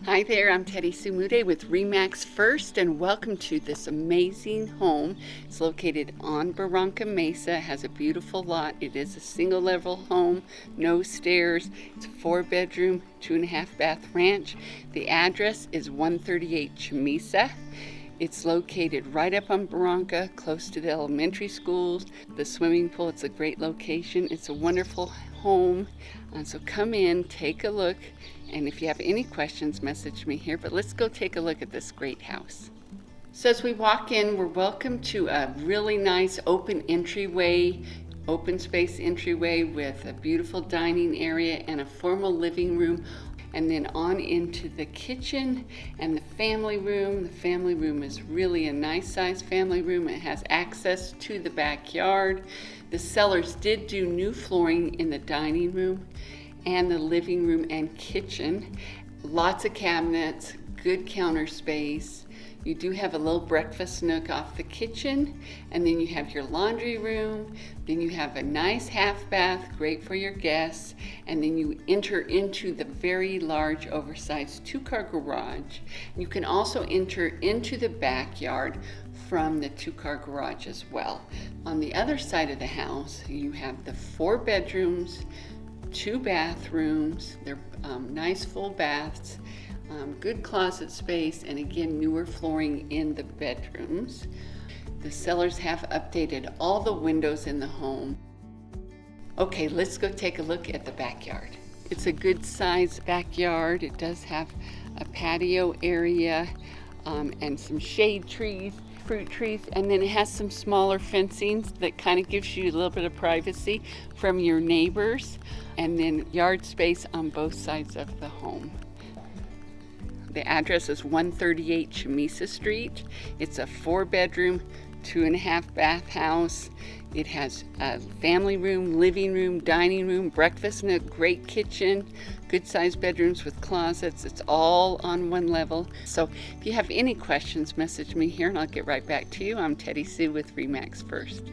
Hi there, I'm Teddy Sumude with Remax First, and welcome to this amazing home. It's located on Barranca Mesa. It has a beautiful lot. It is a single level home, no stairs. It's a 4-bedroom, 2.5 bath ranch. The address is 138 Chamisa. It's located right up on Barranca, close to the elementary schools, the swimming pool. It's a great location. It's a wonderful home. So come in, take a look, and if you have any questions, message me here. But let's go take a look at this great house. So as we walk in, we're welcome to a really nice open entryway, open space entryway with a beautiful dining area and a formal living room. And then on into the kitchen and the family room. The family room is really a nice sized family room. It has access to the backyard. The sellers did do new flooring in the dining room and the living room and kitchen. Lots of cabinets, good counter space. You do have a little breakfast nook off the kitchen, and then you have your laundry room. Then you have a nice half bath, great for your guests, and then you enter into the very large oversized 2-car garage. You can also enter into the backyard from the 2-car garage as well. On the other side of the house, you have the 4 bedrooms, 2 bathrooms. They're nice full baths. Good closet space, and again, newer flooring in the bedrooms. The sellers have updated all the windows in the home. Okay, let's go take a look at the backyard. It's a good sized backyard. It does have a patio area and some shade trees, fruit trees, and then it has some smaller fencings that kind of gives you a little bit of privacy from your neighbors, and then yard space on both sides of the home. The address is 138 Chamisa Street. It's a 4-bedroom, 2.5 bath house. It has a family room, living room, dining room, breakfast nook, great kitchen, good sized bedrooms with closets. It's all on one level. So if you have any questions, message me here and I'll get right back to you. I'm Teddy Sue with Remax First.